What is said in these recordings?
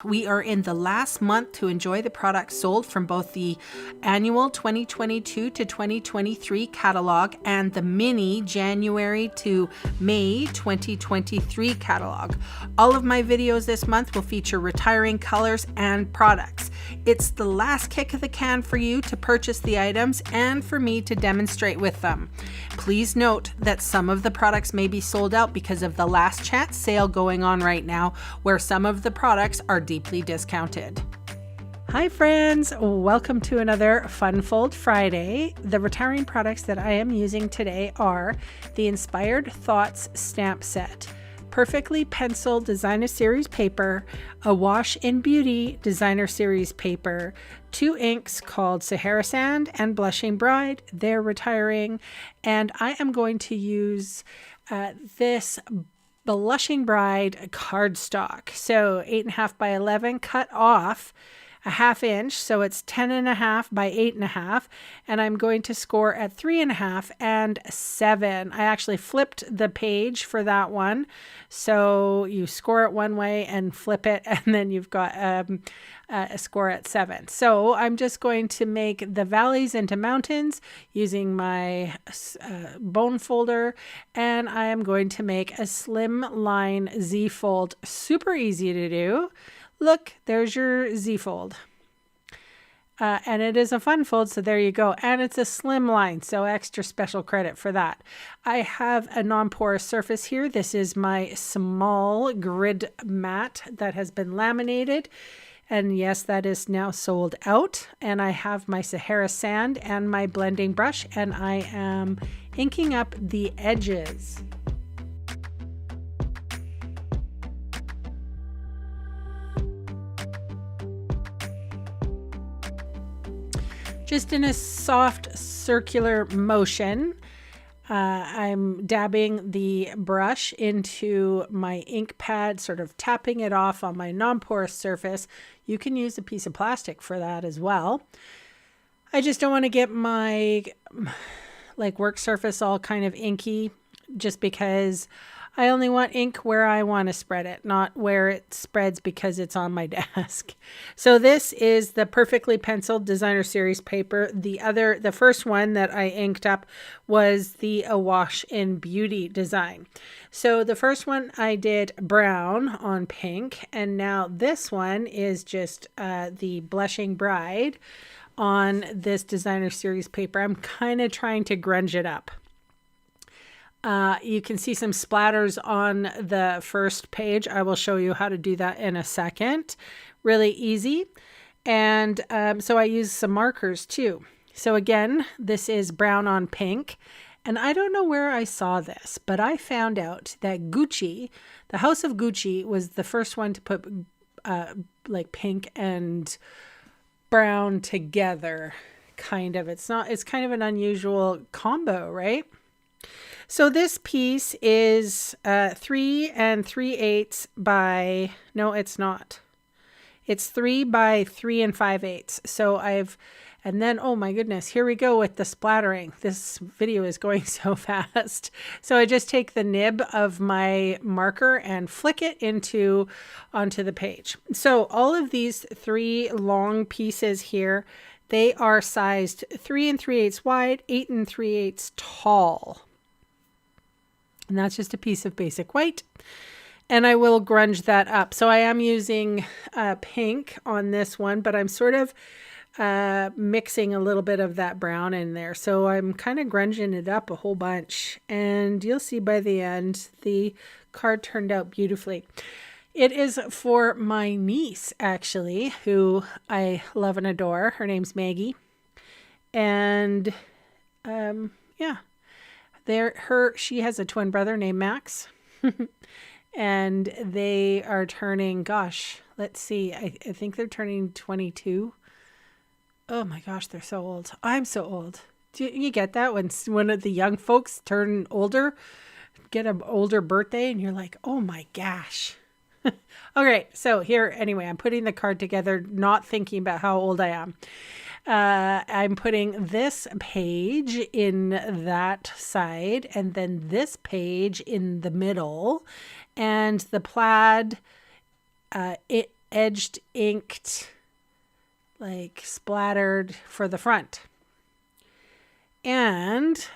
We are in the last month to enjoy the products sold from both the annual 2022 to 2023 catalog and the mini January to May 2023 catalog. All of my videos this month will feature retiring colors and products. It's the last kick of the can for you to purchase the items and for me to demonstrate with them. Please note that some of the products may be sold out because of the last chance sale going on right now, where some of the products are deeply discounted. Hi friends, welcome to another Fun Fold Friday. The retiring products that I am using today are the Inspired Thoughts stamp set, Perfectly Pencil Designer Series paper, a Wash in Beauty Designer Series paper, 2 inks called Sahara Sand and Blushing Bride. They're retiring, and I am going to use this Blushing Bride cardstock. So 8.5 by 11 cut off a 1/2 inch, so it's 10.5 by 8.5, and I'm going to score at 3.5 and 7. I actually flipped the page for that one, so you score it one way and flip it, and then you've got a score at 7. So I'm just going to make the valleys into mountains using my bone folder, and I am going to make a slim line Z fold. Super easy to do. Look, there's your Z fold. And it is a fun fold, so there you go. And it's a slim line, so extra special credit for that. I have a non-porous surface here. This is my small grid mat that has been laminated. And yes, that is now sold out. And I have my Sahara Sand and my blending brush, and I am inking up the edges. Just in a soft circular motion, I'm dabbing the brush into my ink pad, sort of tapping it off on my non-porous surface. You can use a piece of plastic for that as well. I just don't want to get my work surface all kind of inky, just because I only want ink where I want to spread it, not where it spreads because it's on my desk. So this is the Perfectly Penciled Designer Series paper. The first one that I inked up was the A Wash in Beauty design. So the first one I did brown on pink, and now this one is just the Blushing Bride on this Designer Series paper. I'm kind of trying to grunge it up. You can see some splatters on the first page. I will show you how to do that in a second. Really easy. And so I use some markers too. So again, this is brown on pink. And I don't know where I saw this, but I found out that Gucci, the House of Gucci, was the first one to put pink and brown together, kind of. It's kind of an unusual combo, right? So this piece is 3 3/8 by, no, it's not. It's 3 by 3 5/8. So and then, oh my goodness, here we go with the splattering. This video is going so fast. So I just take the nib of my marker and flick it onto the page. So all of these 3 long pieces here, they are sized 3 3/8 wide, 8 3/8 tall. And that's just a piece of basic white. And I will grunge that up. So I am using pink on this one, but I'm sort of mixing a little bit of that brown in there. So I'm kind of grunging it up a whole bunch. And you'll see by the end, the card turned out beautifully. It is for my niece, actually, who I love and adore. Her name's Maggie. And yeah. She has a twin brother named Max, and they are turning, gosh, let's see, I think they're turning 22. Oh my gosh, they're so old. I'm so old. Do you get that when one of the young folks turn older, get an older birthday, and you're like, oh my gosh. Okay, so here, anyway, I'm putting the card together, not thinking about how old I am. I'm putting this page in that side, and then this page in the middle, and the plaid edged inked, like splattered for the front. And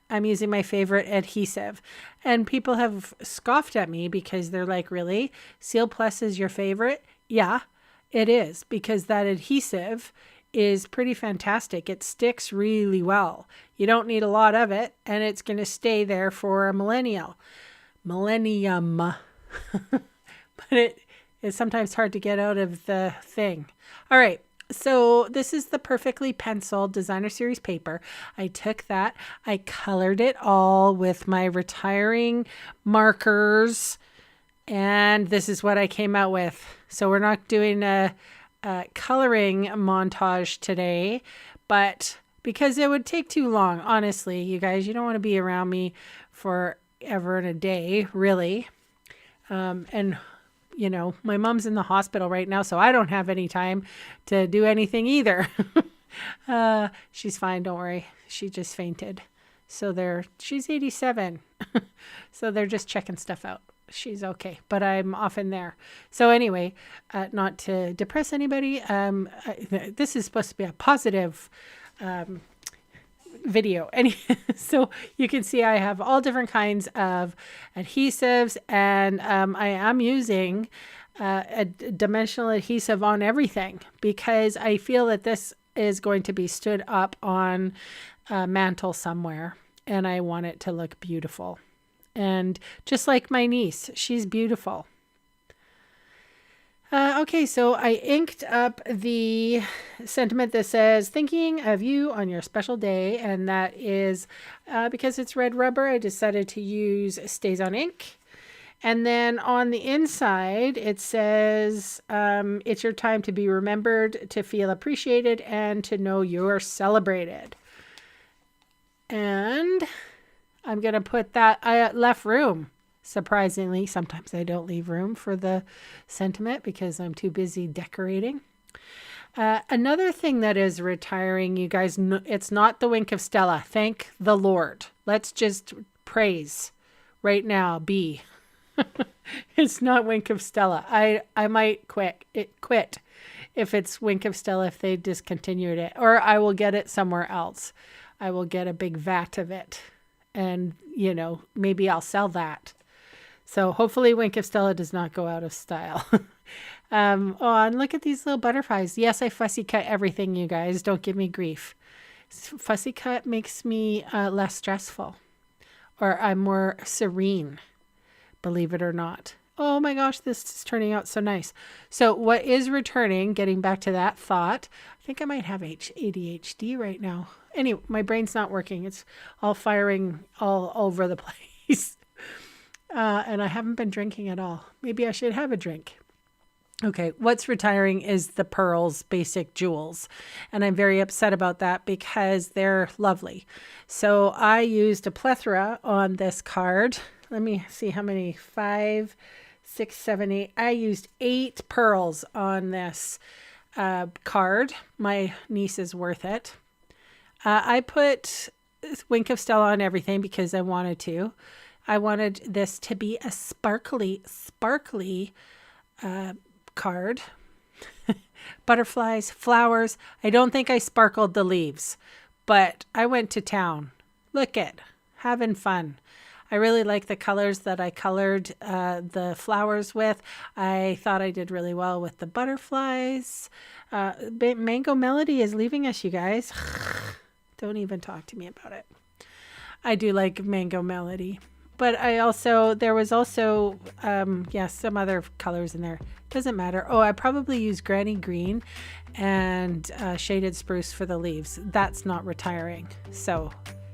I'm using my favorite adhesive. And people have scoffed at me because they're like, really? Seal Plus is your favorite? Yeah, it is, because that adhesive is pretty fantastic. It sticks really well. You don't need a lot of it, and it's going to stay there for a millennium. But it is sometimes hard to get out of the thing. All right. So this is the perfectly penciled designer series paper. I took that, I colored it all with my retiring markers, and this is what I came out with. So we're not doing a coloring montage today, but because it would take too long, honestly, you guys, you don't want to be around me forever and a day, really. And you know, my mom's in the hospital right now, so I don't have any time to do anything either. She's fine, don't worry. She just fainted. So she's 87. So they're just checking stuff out. She's okay, but I'm often there. So anyway, not to depress anybody, this is supposed to be a positive video. So you can see I have all different kinds of adhesives, and I am using a dimensional adhesive on everything because I feel that this is going to be stood up on a mantle somewhere, and I want it to look beautiful. And just like my niece, she's beautiful. Okay, so I inked up the sentiment that says, thinking of you on your special day. And that is because it's red rubber, I decided to use Stays On ink. And then on the inside, it says, it's your time to be remembered, to feel appreciated, and to know you're celebrated. And I'm going to put that, I left room. Surprisingly, sometimes I don't leave room for the sentiment because I'm too busy decorating. Another thing that is retiring, you guys, it's not the Wink of Stella. Thank the Lord. Let's just praise right now. It's not Wink of Stella. I might quit if it's Wink of Stella, if they discontinued it, or I will get it somewhere else. I will get a big vat of it, and you know, maybe I'll sell that. So hopefully Wink of Stella does not go out of style. Oh, and look at these little butterflies. Yes, I fussy cut everything, you guys. Don't give me grief. Fussy cut makes me less stressful, or I'm more serene, believe it or not. Oh my gosh, this is turning out so nice. So what is returning, getting back to that thought, I think I might have ADHD right now. Anyway, my brain's not working. It's all firing all over the place. And I haven't been drinking at all. Maybe I should have a drink. Okay, what's retiring is the pearls, basic jewels. And I'm very upset about that because they're lovely. So I used a plethora on this card. Let me see how many, 5, 6, 7, 8. I used 8 pearls on this card. My niece is worth it. I put Wink of Stella on everything because I wanted to. I wanted this to be a sparkly card. Butterflies, flowers. I don't think I sparkled the leaves, but I went to town. Look at, having fun. I really like the colors that I colored the flowers with. I thought I did really well with the butterflies. Mango Melody is leaving us, you guys. Don't even talk to me about it. I do like Mango Melody. But there was also, some other colors in there. Doesn't matter. Oh, I probably used Granny Green and Shaded Spruce for the leaves. That's not retiring. So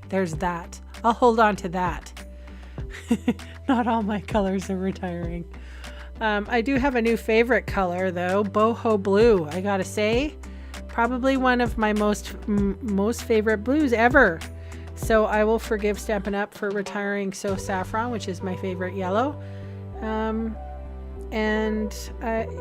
there's that. I'll hold on to that. Not all my colors are retiring. I do have a new favorite color though, Boho Blue. I gotta say, probably one of my most favorite blues ever. So I will forgive Stampin' Up for retiring So Saffron, which is my favorite yellow. And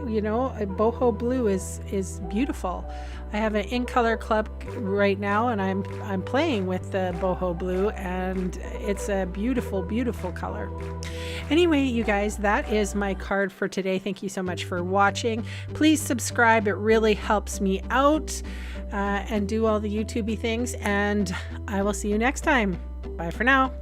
you know, a boho blue is beautiful. I have an in color club right now, and I'm playing with the boho blue, and it's a beautiful, beautiful color. Anyway, you guys, that is my card for today. Thank you so much for watching. Please subscribe. It really helps me out, and do all the YouTubey things, and I will see you next time. Bye for now.